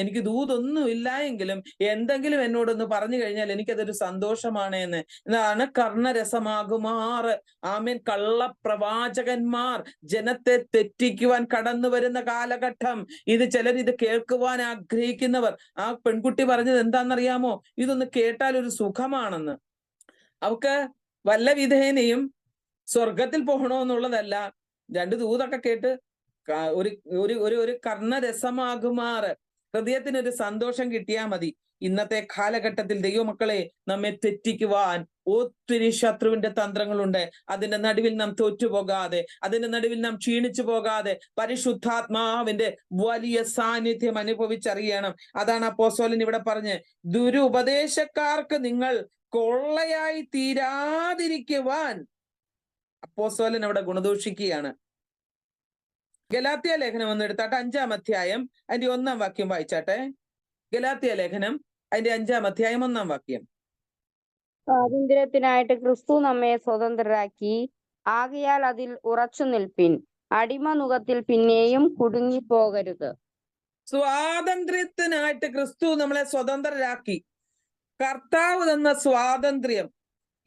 എനിക്ക് ദൂതൊന്നും ഇല്ല എങ്കിലും എന്തെങ്കിലും എന്നോടൊന്ന് പറഞ്ഞു കഴിഞ്ഞാൽ എനിക്കതൊരു സന്തോഷമാണ് എന്ന്. എന്നാണ് കർണരസമാകുമാറ് ആമേൻ കള്ളപ്രവാചകന്മാർ ജനത്തെ തെറ്റിക്കുവാൻ കടന്നു വരുന്ന കാലഘട്ടം. ചിലർ ഇത് കേൾക്കുവാൻ ആഗ്രഹിക്കുന്നവർ. ആ പെൺകുട്ടി പറഞ്ഞത് എന്താണെന്നറിയാമോ? ഇതൊന്ന് കേട്ടാൽ ഒരു സുഖമാണെന്ന്. അവക്ക് വല്ല വിധേനയും സ്വർഗത്തിൽ പോകണമെന്നുള്ളതല്ല. 2 ദൂതൊക്കെ കേട്ട് ഒരു കർണരസമാകുമാറ് ഹൃദയത്തിനൊരു സന്തോഷം കിട്ടിയാൽ മതി. ഇന്നത്തെ കാലഘട്ടത്തിൽ ദൈവമക്കളെ നമ്മെ തെറ്റിക്കുവാൻ ഒത്തിരി ശത്രുവിന്റെ തന്ത്രങ്ങളുണ്ട്. അതിന്റെ നടുവിൽ നാം തോറ്റുപോകാതെ, അതിന്റെ നടുവിൽ നാം ക്ഷീണിച്ചു പോകാതെ പരിശുദ്ധാത്മാവിന്റെ വലിയ സാന്നിധ്യം അനുഭവിച്ചറിയണം. അതാണ് അപ്പോസ്തലൻ ഇവിടെ പറഞ്ഞ്, ദുരുപദേശക്കാർക്ക് നിങ്ങൾ കൊള്ളയായി തീരാതിരിക്കുവാൻ അപ്പോസ്തലൻ അവിടെ ഗുണദോഷിക്കുകയാണ്. ഗലാത്യ ലേഖനം ഒന്ന് എടുത്താട്ടെ, 5-ാം അധ്യായം അതിന്റെ 1-ാം വാക്യം വായിച്ചാട്ടെ. ഗലാത്യ ലേഖനം അതിന്റെ 5-ാം അധ്യായം 1-ാം വാക്യം. സ്വാതന്ത്ര്യത്തിനായിട്ട് ക്രിസ്തു നമ്മെ സ്വതന്ത്രരാക്കി, ആകയാൽ അതിൽ ഉറച്ചു നിൽപ്പിൻ, അടിമ നുകത്തിൽ പിന്നെയും കുടുങ്ങിപ്പോകരുത്. സ്വാതന്ത്ര്യത്തിനായിട്ട് ക്രിസ്തു നമ്മളെ സ്വതന്ത്രരാക്കി. കർത്താവ് തന്ന സ്വാതന്ത്ര്യം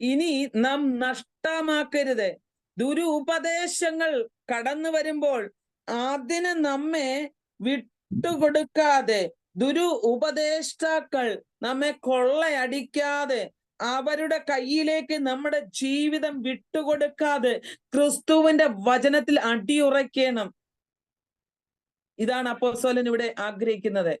ഇനി നാം നഷ്ടമാക്കരുത്. ദുരുപദേശങ്ങൾ കടന്നു വരുമ്പോൾ അതിന് നമ്മെ വിട്ടുകൊടുക്കാതെ, ഉപദേഷ്ടാക്കൾ നമ്മെ കൊള്ളയടിക്കാതെ, അവരുടെ കയ്യിലേക്ക് നമ്മുടെ ജീവിതം വിട്ടുകൊടുക്കാതെ ക്രിസ്തുവിന്റെ വചനത്തിൽ അടിയുറയ്ക്കണം. ഇതാണ് അപ്പോസ്തലൻ ഇവിടെ ആഗ്രഹിക്കുന്നത്.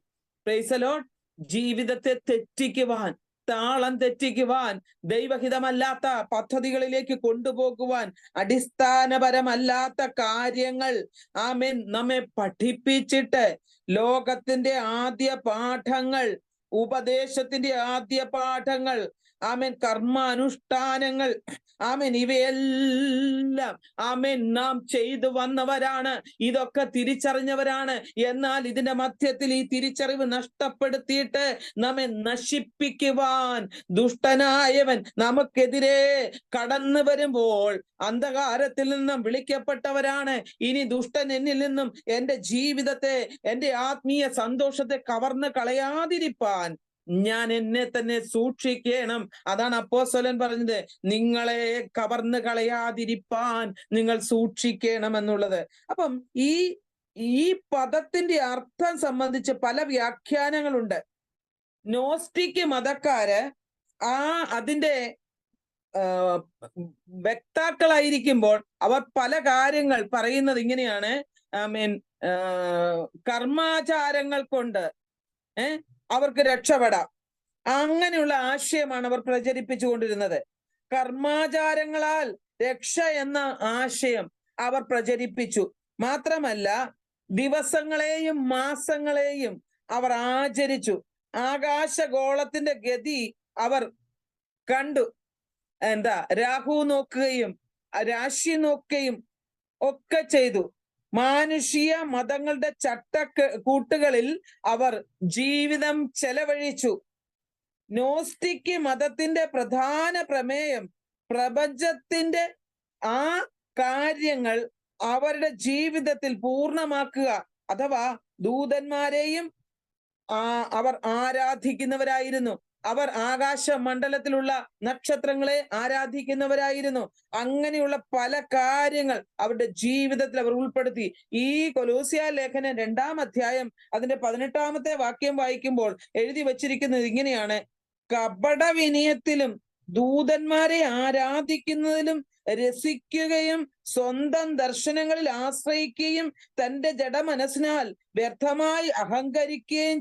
Price the Lord. ജീവിതത്തെ തെറ്റിക്കുവാൻ, താളം തെറ്റിക്കുവാൻ, ദൈവഹിതമല്ലാത്ത പദ്ധതികളിലേക്ക് കൊണ്ടുപോകുവാൻ, അടിസ്ഥാനപരമല്ലാത്ത കാര്യങ്ങൾ ആമേൻ നമ്മെ പഠിപ്പിച്ചിട്ട് ലോകത്തിന്റെ ആദ്യ പാഠങ്ങൾ, ഉപദേശത്തിന്റെ ആദ്യ പാഠങ്ങൾ, ആമേൻ കർമാനുഷ്ഠാനങ്ങൾ, ആമേൻ ഇവയെല്ലാം ആമേൻ നാം ചെയ്തു വന്നവരാണ്, ഇതൊക്കെ തിരിച്ചറിഞ്ഞവരാണ്. എന്നാൽ ഇതിന്റെ മധ്യത്തിൽ ഈ തിരിച്ചറിവ് നഷ്ടപ്പെടുത്തിയിട്ട് നമ്മെ നശിപ്പിക്കുവാൻ ദുഷ്ടനായവൻ നമുക്കെതിരെ കടന്നു വരുമ്പോൾ, അന്ധകാരത്തിൽ നിന്നും വിളിക്കപ്പെട്ടവരാണ്. ഇനി ദുഷ്ടൻ എന്നിൽ നിന്നും എന്റെ ജീവിതത്തെ, എന്റെ ആത്മീയ സന്തോഷത്തെ കവർന്ന് കളയാതിരിപ്പാൻ ഞാൻ എന്നെ തന്നെ സൂക്ഷിക്കണം. അതാണ് അപ്പോസ്തലൻ പറഞ്ഞത്, നിങ്ങളെ കവർന്ന് കളയാതിരിപ്പാൻ നിങ്ങൾ സൂക്ഷിക്കണം എന്നുള്ളത്. അപ്പം ഈ പദത്തിന്റെ അർത്ഥം സംബന്ധിച്ച് പല വ്യാഖ്യാനങ്ങളുണ്ട്. നോസ്റ്റിക് മതക്കാര് അതിന്റെ വക്താക്കളായിരിക്കുമ്പോൾ അവർ പല കാര്യങ്ങൾ പറയുന്നത് ഇങ്ങനെയാണ്. കർമാചാരങ്ങൾ കൊണ്ട് അവർക്ക് രക്ഷപ്പെടാം, അങ്ങനെയുള്ള ആശയമാണ് അവർ പ്രചരിപ്പിച്ചുകൊണ്ടിരുന്നത്. കർമാചാരങ്ങളാൽ രക്ഷ എന്ന ആശയം അവർ പ്രചരിപ്പിച്ചു. മാത്രമല്ല, ദിവസങ്ങളെയും മാസങ്ങളെയും അവർ ആചരിച്ചു. ആകാശഗോളത്തിന്റെ ഗതി അവർ കണ്ടു. രാഹു നോക്കുകയും രാശി നോക്കുകയും ഒക്കെ ചെയ്തു. മാനുഷിക മതങ്ങളുടെ കൂട്ടുകളിൽ അവർ ജീവിതം ചെലവഴിച്ചു. നോസ്റ്റിക് മതത്തിന്റെ പ്രധാന പ്രമേയം പ്രപഞ്ചത്തിന്റെ ആ കാര്യങ്ങൾ അവരുടെ ജീവിതത്തിൽ പൂർണ്ണമാക്കുക, അഥവാ ദൂതന്മാരെയും അവർ ആരാധിക്കുന്നവരായിരുന്നു. അവർ ആകാശ മണ്ഡലത്തിലുള്ള നക്ഷത്രങ്ങളെ ആരാധിക്കുന്നവരായിരുന്നു. അങ്ങനെയുള്ള പല കാര്യങ്ങൾ അവരുടെ ജീവിതത്തിൽ അവർ ഉൾപ്പെടുത്തി. ഈ കൊലോസ്യ ലേഖനം 2-ാം അധ്യായം അതിന്റെ 18-ാമത്തെ വാക്യം വായിക്കുമ്പോൾ എഴുതി വച്ചിരിക്കുന്നത് ഇങ്ങനെയാണ്: കപട വിനയത്തിലും ദൂതന്മാരെ ആരാധിക്കുന്നതിലും രസിക്കുകയും സ്വന്തം ദർശനങ്ങളിൽ ആശ്രയിക്കുകയും തന്റെ ജഡമനസ്സിനാൽ വ്യർത്ഥമായി അഹങ്കരിക്കുകയും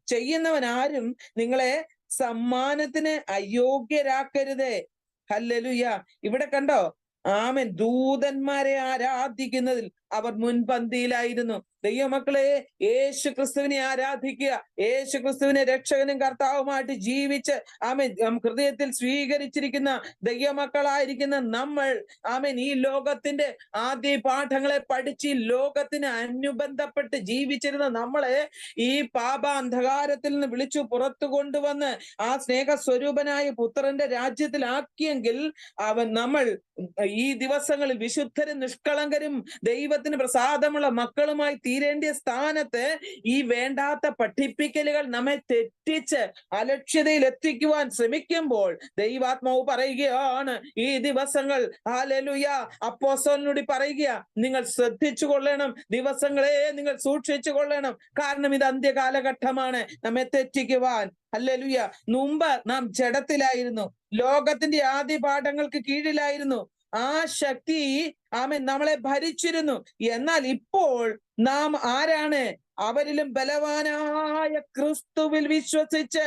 ചെയ്യുന്നവനാരും നിങ്ങളെ സമ്മാനത്തിന് അയോഗ്യരാക്കരുതേ. ഹല്ലേലൂയ. ഇവിടെ കണ്ടോ, ആമേൻ, ദൂതന്മാരെ ആരാധിക്കുന്നതിൽ അവർ മുൻപന്തിയിലായിരുന്നു. ദൈവമക്കളെ, യേശു ക്രിസ്തുവിനെ ആരാധിക്കുക, യേശു ക്രിസ്തുവിനെ രക്ഷകനും കർത്താവുമായിട്ട് ജീവിച്ച് ആമേൻ ഹൃദയത്തിൽ സ്വീകരിച്ചിരിക്കുന്ന ദൈവമക്കളായിരിക്കുന്ന നമ്മൾ ആമേൻ ഈ ലോകത്തിന്റെ ആദ്യ പാഠങ്ങളെ പഠിച്ച് ലോകത്തിന് അനുബന്ധപ്പെട്ട് ജീവിച്ചിരുന്ന നമ്മളെ ഈ പാപാന്ധകാരത്തിൽ നിന്ന് വിളിച്ചു പുറത്തു കൊണ്ടുവന്ന് ആ സ്നേഹസ്വരൂപനായ പുത്രന്റെ രാജ്യത്തിലാക്കിയെങ്കിൽ നമ്മൾ ഈ ദിവസങ്ങളിൽ വിശുദ്ധരും നിഷ്കളങ്കരും ദൈവത്തിന് പ്രസാദമുള്ള മക്കളുമായി തീരേണ്ട സ്ഥാനത്ത് ഈ വേണ്ടാത്ത പഠിപ്പിക്കലുകൾ നമ്മെ തെറ്റിച്ച് അലക്ഷ്യതയിൽ എത്തിക്കുവാൻ ശ്രമിക്കുമ്പോൾ ദൈവാത്മാവ് പറയുകയാണ്, ഈ ദിവസങ്ങൾ ഹല്ലേലൂയ അപ്പോസ്തലനോട് പറയുക, നിങ്ങൾ ശ്രദ്ധിച്ചു കൊള്ളണം, ദിവസങ്ങളെ നിങ്ങൾ സൂക്ഷിച്ചു കൊള്ളണം. കാരണം ഇത് അന്ത്യകാലഘട്ടമാണ് നമ്മെ തെറ്റിക്കുവാൻ. ഹല്ലേലൂയ. മുമ്പ് നാം ജഡത്തിലായിരുന്നു, ലോകത്തിന്റെ ആദ്യ പാഠങ്ങൾക്ക് കീഴിലായിരുന്നു. ആ ശക്തി ആമേൻ നമ്മളെ ഭരിച്ചിരുന്നു. എന്നാൽ ഇപ്പോൾ നാം ആരാണ്? അവരിലും ബലവാനായ ക്രിസ്തുവിൽ വിശ്വസിച്ച്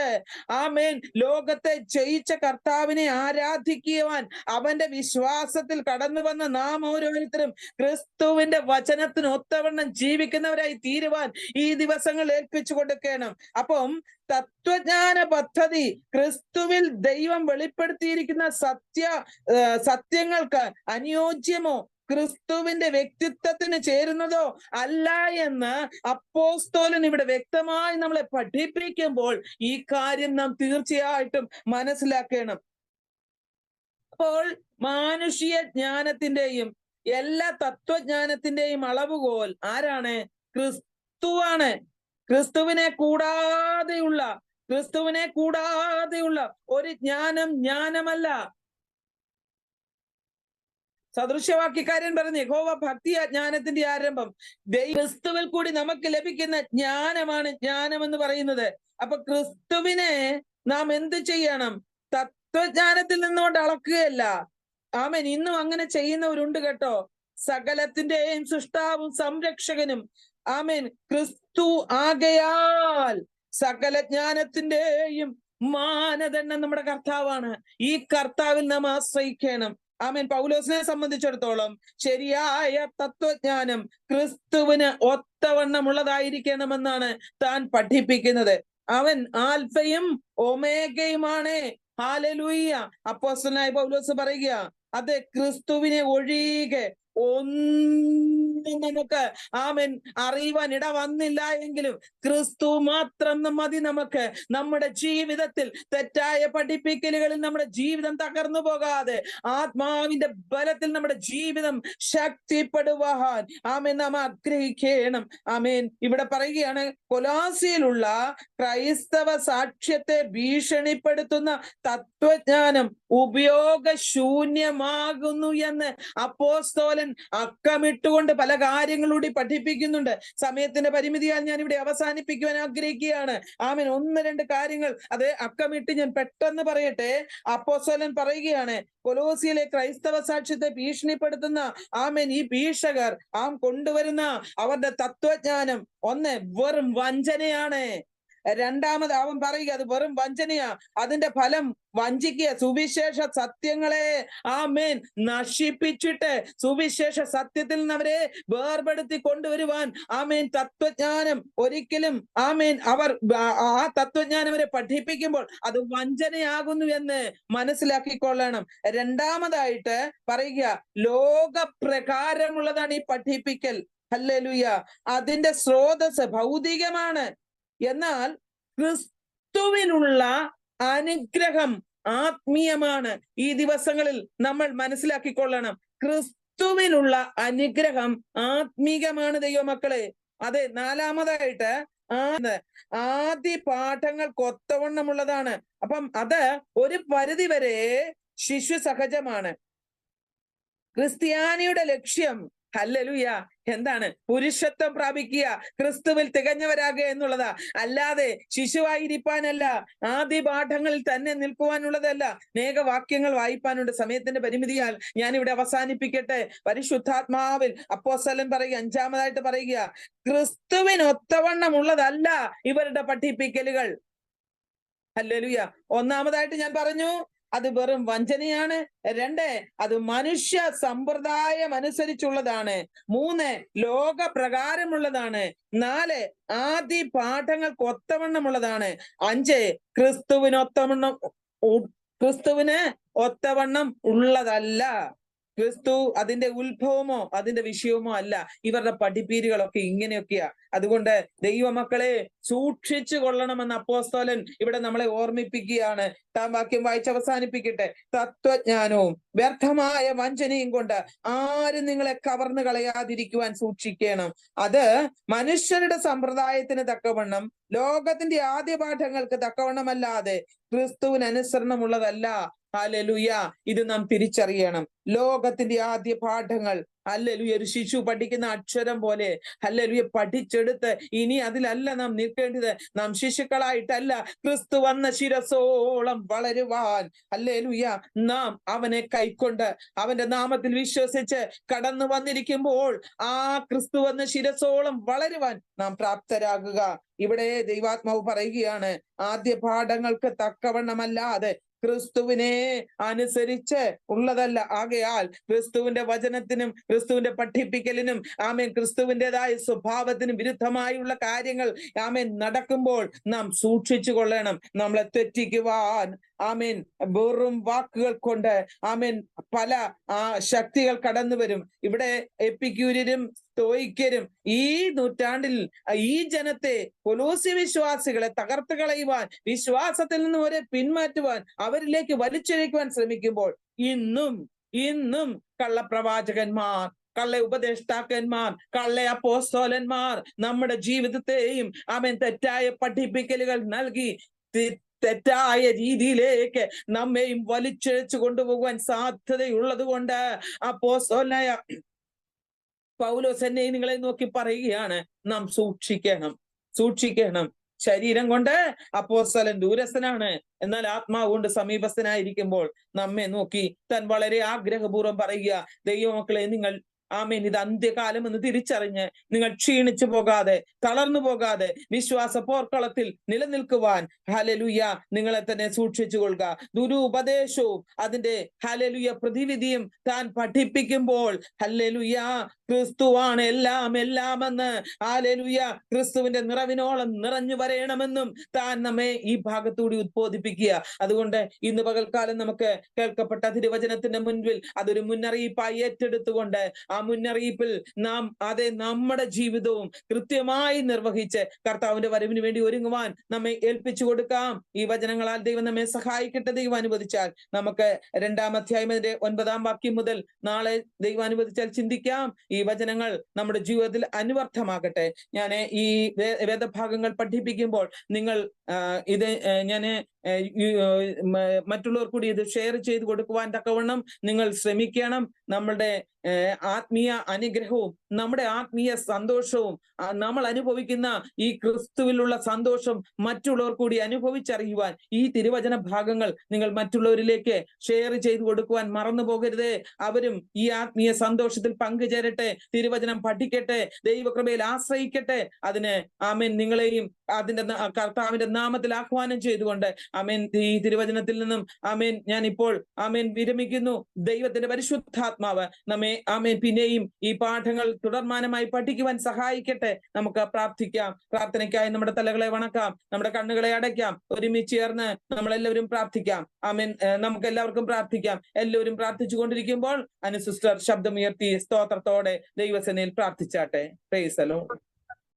ആമേൻ ലോകത്തെ ജയിച്ച കർത്താവിനെ ആരാധിക്കുവാൻ അവന്റെ വിശ്വാസത്തിൽ കടന്നു വന്ന നാം ഓരോരുത്തരും ക്രിസ്തുവിന്റെ വചനത്തിന് ഒത്തവണ്ണം ജീവിക്കുന്നവരായി തീരുവാൻ ഈ ദിവസങ്ങൾ ഏൽപ്പിച്ചു കൊടുക്കണം. അപ്പം തത്വജ്ഞാന പദ്ധതി ക്രിസ്തുവിൽ ദൈവം വെളിപ്പെടുത്തിയിരിക്കുന്ന സത്യങ്ങൾക്ക് അനുയോജ്യമോ ക്രിസ്തുവിന്റെ വ്യക്തിത്വത്തിന് ചേരുന്നതോ അല്ല എന്ന് അപ്പോസ്തലൻ ഇവിടെ വ്യക്തമായി നമ്മളെ പഠിപ്പിക്കുമ്പോൾ ഈ കാര്യം നാം തീർച്ചയായിട്ടും മനസ്സിലാക്കണം. അപ്പോൾ മാനുഷിക ജ്ഞാനത്തിന്റെയും എല്ലാ തത്വജ്ഞാനത്തിന്റെയും അളവുകോൽ ആരാണ്? ക്രിസ്തുവാണ്. ക്രിസ്തുവിനെ കൂടാതെയുള്ള ഒരു ജ്ഞാനമല്ല. സദൃശവാക്യക്കാരൻ പറഞ്ഞു യഹോവ ഭക്തി ജ്ഞാനത്തിന്റെ ആരംഭം. ക്രിസ്തുവിൽ കൂടി നമുക്ക് ലഭിക്കുന്ന ജ്ഞാനമാണ് ജ്ഞാനം എന്ന് പറയുന്നത്. അപ്പൊ ക്രിസ്തുവിനെ നാം എന്ത് ചെയ്യണം? തത്വജ്ഞാനത്തിൽ നിന്നുകൊണ്ട് അളക്കുകയല്ല. ആമേൻ. ഇന്നും അങ്ങനെ ചെയ്യുന്നവരുണ്ട് കേട്ടോ. സകലത്തിന്റെയും സൃഷ്ടാവും സംരക്ഷകനും ആമേൻ ക്രിസ്തു ആകയാൽ സകല ജ്ഞാനത്തിന്റെയും മാനദണ്ഡം നമ്മുടെ കർത്താവാണ്. ഈ കർത്താവിൽ നാം ആശ്രയിക്കണം. ആമേൻ. പൗലോസിനെ സംബന്ധിച്ചിടത്തോളം ശരിയായ തത്വജ്ഞാനം ക്രിസ്തുവിന് ഒത്തവണ്ണമുള്ളതായിരിക്കണമെന്നാണ് താൻ പഠിപ്പിക്കുന്നത്. അവൻ ആൽഫയും ഒമേഗയുമാണ്. ഹല്ലേലൂയ. അപ്പോസ്തലനായ പൗലോസ് പറയുക, അത് ക്രിസ്തുവിനെ ഒഴികെ ഒന്നും നമുക്ക് ആമേൻ അറിയുവാൻ ഇട വന്നില്ല എങ്കിലും ക്രിസ്തു മാത്രം മതി നമുക്ക്. നമ്മുടെ ജീവിതത്തിൽ തെറ്റായ പഠിപ്പിക്കലുകളിൽ നമ്മുടെ ജീവിതം തകർന്നു പോകാതെ ആത്മാവിന്റെ ബലത്തിൽ നമ്മുടെ ജീവിതം ശക്തിപ്പെടുവാൻ ആമേൻ നാം ആഗ്രഹിക്കണം. ആമേൻ. ഇവിടെ പറയുകയാണ്, കൊലോസ്യയിലുള്ള ക്രൈസ്തവ സാക്ഷ്യത്തെ ഭീഷണിപ്പെടുത്തുന്ന തത്വജ്ഞാനം ഉപയോഗശൂന്യമാകുന്നു എന്ന് അപ്പോസ്തലൻ അക്കമിട്ടുകൊണ്ട് പല കാര്യങ്ങളൂടി പഠിപ്പിക്കുന്നുണ്ട്. സമയത്തിന്റെ പരിമിതിയാൽ ഞാൻ ഇവിടെ അവസാനിപ്പിക്കുവാൻ ആഗ്രഹിക്കുകയാണ്. ആമേൻ. 1-2 കാര്യങ്ങൾ അത് അക്കമിട്ട് ഞാൻ പെട്ടെന്ന് പറയട്ടെ. അപ്പോസ്തലൻ പറയുകയാണ്, കൊലോസിയിലെ ക്രൈസ്തവ സാക്ഷ്യത്തെ ഭീഷണിപ്പെടുത്തുന്ന ആമേൻ ഈ ഭീഷകർ കൊണ്ടുവരുന്ന അവരുടെ തത്വജ്ഞാനം വെറും വഞ്ചനയാണ്. രണ്ടാമത് അവൻ പറയുക, അത് വെറും വഞ്ചനയാ. അതിന്റെ ഫലം വഞ്ചിക്കുക, സുവിശേഷ സത്യങ്ങളെ ആമേൻ നശിപ്പിച്ചിട്ട് സുവിശേഷ സത്യത്തിൽ നിന്ന് അവരെ വേർപെടുത്തി കൊണ്ടുവരുവാൻ ആമേൻ തത്വജ്ഞാനം ഒരിക്കലും ആമേൻ അവർ ആ തത്വജ്ഞാനം അവരെ പഠിപ്പിക്കുമ്പോൾ അത് വഞ്ചനയാകുന്നു എന്ന് മനസ്സിലാക്കിക്കൊള്ളണം. രണ്ടാമതായിട്ട് പറയുക, ലോകപ്രകാരമുള്ളതാണ് ഈ പഠിപ്പിക്കൽ. ഹല്ലേലൂയ. അതിന്റെ സ്രോതസ് ഭൗതികമാണ്. എന്നാൽ ക്രിസ്തുവിനുള്ള അനുഗ്രഹം ആത്മീയമാണ്. ഈ ദിവസങ്ങളിൽ നമ്മൾ മനസ്സിലാക്കിക്കൊള്ളണം, ക്രിസ്തുവിനുള്ള അനുഗ്രഹം ആത്മീകമാണ് ദൈവമക്കളെ. അതെ. നാലാമതായിട്ട് ആദ്യ പാഠങ്ങൾക്ക് ഒത്തവണ്ണമുള്ളതാണ്. അപ്പം അത് ഒരു പരിധി വരെ ശിശു സഹജമാണ്. ക്രിസ്ത്യാനിയുടെ ലക്ഷ്യം ഹല്ലേലൂയ എന്താണ്? പുരുഷത്വം പ്രാപിക്കുക, ക്രിസ്തുവിൽ തികഞ്ഞവരാകുക എന്നുള്ളതാ. അല്ലാതെ ശിശുവായിരിക്കാനല്ല, ആദ്യ പാഠങ്ങളിൽ തന്നെ നിൽക്കുവാനുള്ളതല്ല. അനേക വാക്യങ്ങൾ വായിപ്പാനുണ്ട്. സമയത്തിന്റെ പരിമിതിയാൽ ഞാൻ ഇവിടെ അവസാനിപ്പിക്കട്ടെ. പരിശുദ്ധാത്മാവിൽ അപ്പോസ്തലൻ പറയുക, 5-ാമതായിട്ട് പറയുക, ക്രിസ്തുവിനൊത്തവണ്ണമുള്ളതല്ല ഇവരുടെ പഠിപ്പിക്കലുകൾ. ഹല്ലേലൂയ. 1-ാമതായിട്ട് ഞാൻ പറഞ്ഞു, അത് വെറും വഞ്ചനയാണ്. 2, അത് മനുഷ്യ സമ്പ്രദായം അനുസരിച്ചുള്ളതാണ്. 3, ലോകപ്രകാരമുള്ളതാണ്. 4, ആദ്യ പാഠങ്ങൾക്ക് ഒത്തവണ്ണമുള്ളതാണ്. 5, ക്രിസ്തുവിന് ഒത്തവണ്ണം ഉള്ളതല്ല. ക്രിസ്തു അതിന്റെ ഉത്ഭവമോ അതിന്റെ വിഷയമോ അല്ല. ഇവരുടെ പഠിപ്പീരുകളൊക്കെ ഇങ്ങനെയൊക്കെയാ. അതുകൊണ്ട് ദൈവമക്കളെ സൂക്ഷിച്ചു കൊള്ളണമെന്ന് അപ്പോസ്തലൻ ഇവിടെ നമ്മളെ ഓർമ്മിപ്പിക്കുകയാണ്. താൻ വാക്യം വായിച്ച് അവസാനിപ്പിക്കട്ടെ. തത്വജ്ഞാനവും വ്യർത്ഥമായ വഞ്ചനയും കൊണ്ട് ആരും നിങ്ങളെ കവർന്നു കളയാതിരിക്കുവാൻ സൂക്ഷിക്കണം. അത് മനുഷ്യരുടെ സമ്പ്രദായത്തിന് തക്കവണ്ണം, ലോകത്തിന്റെ ആദ്യ പാഠങ്ങൾക്ക് തക്കവണ്ണമല്ലാതെ ക്രിസ്തുവിന് അനുസരണമുള്ളതല്ല. ഹല്ലേലൂയ. ഇത് നാം തിരിച്ചറിയണം. ലോകത്തിന്റെ ആദ്യ പാഠങ്ങൾ ഹല്ലേലൂയ ഒരു ശിശു പഠിക്കുന്ന അക്ഷരം പോലെ ഹല്ലേലൂയ പഠിച്ചെടുത്ത് ഇനി അതിലല്ല നാം നിൽക്കേണ്ടത്. നാം ശിശുക്കളായിട്ടല്ല, ക്രിസ്തു വന്ന ശിരസോളം വളരുവാൻ ഹല്ലേലൂയ നാം അവനെ കൈക്കൊണ്ട് അവന്റെ നാമത്തിൽ വിശ്വസിച്ച് കടന്നു വന്നിരിക്കുമ്പോൾ ആ ക്രിസ്തു വന്ന ശിരസോളം വളരുവാൻ നാം പ്രാപ്തരാകുക. ഇവിടെ ദൈവാത്മാവ് പറയുകയാണ്, ആദ്യ പാഠങ്ങൾക്ക് തക്കവണ്ണമല്ലാതെ ക്രിസ്തുവിനെ അനുസരിച്ച് ഉള്ളതല്ല. ആകയാൽ ക്രിസ്തുവിന്റെ വചനത്തിനും ക്രിസ്തുവിന്റെ പഠിപ്പിക്കലിനും ആമേൻ ക്രിസ്തുവിൻ്റെതായ സ്വഭാവത്തിനും വിരുദ്ധമായുള്ള കാര്യങ്ങൾ ആമേൻ നടക്കുമ്പോൾ നാം സൂക്ഷിച്ചു കൊള്ളണം. നമ്മളെ തെറ്റിക്കുവാൻ ആമേൻ വെറും വാക്കുകൾ കൊണ്ട് ആമേൻ പല ശക്തികൾ കടന്നു വരും. ഇവിടെ എപ്പിക്യൂര്യരും സ്തോയിക്കരും ഈ നൂറ്റാണ്ടിൽ ഈ ജനത്തെ, കൊലോസ്യ വിശ്വാസികളെ തകർത്ത് കളയുവാൻ, വിശ്വാസത്തിൽ നിന്ന് അവരെ പിന്മാറ്റുവാൻ, അവരിലേക്ക് വലിച്ചിഴയ്ക്കുവാൻ ശ്രമിക്കുമ്പോൾ ഇന്നും കള്ളപ്രവാചകന്മാർ, കള്ള ഉപദേഷ്ടാക്കന്മാർ, കള്ള അപ്പോസ്തലന്മാർ നമ്മുടെ ജീവിതത്തെയും ആമേൻ തെറ്റായ പഠിപ്പിക്കലുകൾ നൽകി തെറ്റായ രീതിയിലേക്ക് നമ്മെയും വലിച്ചിഴച്ചു കൊണ്ടുപോകുവാൻ സാധ്യതയുള്ളത് കൊണ്ട് അപ്പോസ്തലനായ പൗലോസ് എന്നെ നിങ്ങളെ നോക്കി പറയുകയാണ്, നാം സൂക്ഷിക്കണം. ശരീരം കൊണ്ട് അപ്പോസ്തലൻ ദൂരസ്ഥനാണ്, എന്നാൽ ആത്മാവ് കൊണ്ട് സമീപസ്ഥനായിരിക്കുമ്പോൾ നമ്മെ നോക്കി താൻ വളരെ ആഗ്രഹപൂർവ്വം പറയുക, ദൈവമക്കളെ നിങ്ങൾ ആമേൻ, ഇത് അന്ത്യകാലം എന്ന് തിരിച്ചറിഞ്ഞ് നിങ്ങൾ ക്ഷീണിച്ചു പോകാതെ, തളർന്നു പോകാതെ വിശ്വാസ പോർക്കളത്തിൽ നിലനിൽക്കുവാൻ ഹല്ലേലൂയ നിങ്ങളെ തന്നെ സൂക്ഷിച്ചു കൊള്ളുക. ദുരുപദേശവും അതിന്റെ ഹല്ലേലൂയ പ്രതിവിധിയും താൻ പഠിപ്പിക്കുമ്പോൾ ഹല്ലേലൂയ ക്രിസ്തുവാണ് എല്ലാമെന്ന് ഹല്ലേലൂയ ക്രിസ്തുവിന്റെ നിറവിനോളം നിറഞ്ഞു വരണമെന്നും താൻ നമ്മെ ഈ ഭാഗത്തൂടി ഉദ്ബോധിപ്പിക്കുക. അതുകൊണ്ട് ഇന്ന് പകൽക്കാലം നമുക്ക് കേൾക്കപ്പെട്ട തിരുവചനത്തിന്റെ മുൻപിൽ അതൊരു മുന്നറിയിപ്പായി ഏറ്റെടുത്തുകൊണ്ട് ആ മുന്നറിയിപ്പിൽ നാം നമ്മുടെ ജീവിതവും കൃത്യമായി നിർവഹിച്ച് കർത്താവിന്റെ വരവിന് വേണ്ടി ഒരുങ്ങുവാൻ നമ്മെ ഏൽപ്പിച്ചു കൊടുക്കാം. ഈ വചനങ്ങളാൽ ദൈവം നമ്മെ സഹായിക്കട്ടെ. ദൈവം അനുവദിച്ചാൽ നമുക്ക് 2-ാം അധ്യായം 9-ാം വാക്യം മുതൽ നാളെ ദൈവം അനുവദിച്ചാൽ ചിന്തിക്കാം. ഈ വചനങ്ങൾ നമ്മുടെ ജീവിതത്തിൽ അനുവർത്തമാകട്ടെ. ഞാൻ ഈ വേദഭാഗങ്ങൾ പഠിപ്പിക്കുമ്പോൾ നിങ്ങൾ ഇത് ഞാൻ മറ്റുള്ളവർ കൂടി ഇത് ഷെയർ ചെയ്ത് കൊടുക്കുവാൻ തക്കവണ്ണം നിങ്ങൾ ശ്രമിക്കണം. നമ്മളുടെ ആത്മീയ അനുഗ്രഹവും നമ്മുടെ ആത്മീയ സന്തോഷവും നമ്മൾ അനുഭവിക്കുന്ന ഈ ക്രിസ്തുവിലുള്ള സന്തോഷം മറ്റുള്ളവർ കൂടി അനുഭവിച്ചറിയുവാൻ ഈ തിരുവചന ഭാഗങ്ങൾ നിങ്ങൾ മറ്റുള്ളവരിലേക്ക് ഷെയർ ചെയ്ത് കൊടുക്കുവാൻ മറന്നു പോകരുത്. അവരും ഈ ആത്മീയ സന്തോഷത്തിൽ പങ്കുചേരട്ടെ, തിരുവചനം പഠിക്കട്ടെ, ദൈവകൃപയിൽ ആശ്രയിക്കട്ടെ. അതിന് ആമേൻ നിങ്ങളെയും അതിന്റെ കർത്താവിന്റെ നാമത്തിൽ ആഹ്വാനം ചെയ്തുകൊണ്ട് ആമേൻ ഈ തിരുവചനത്തിൽ നിന്നും ആമേൻ ഞാൻ ഇപ്പോൾ ആമേൻ വിരമിക്കുന്നു. ദൈവത്തിന്റെ പരിശുദ്ധാത്മാവ് നമ്മെ ആമേൻ പിന്നെയും ഈ പാഠങ്ങൾ തുടർമാനമായി പഠിക്കുവാൻ സഹായിക്കട്ടെ. നമുക്ക് പ്രാർത്ഥിക്കാം. പ്രാർത്ഥനയ്ക്കായി നമ്മുടെ തലകളെ വണക്കാം, നമ്മുടെ കണ്ണുകളെ അടയ്ക്കാം. ഒരുമിച്ച് ചേർന്ന് നമ്മളെല്ലാവരും പ്രാർത്ഥിക്കാം. ആമേൻ നമുക്ക് എല്ലാവർക്കും പ്രാർത്ഥിക്കാം. എല്ലാവരും പ്രാർത്ഥിച്ചു കൊണ്ടിരിക്കുമ്പോൾ അനു സിസ്റ്റർ ശബ്ദമുയർത്തി സ്തോത്രത്തോടെ ദൈവസേനയിൽ പ്രാർത്ഥിച്ചാട്ടെ. Praise the Lord.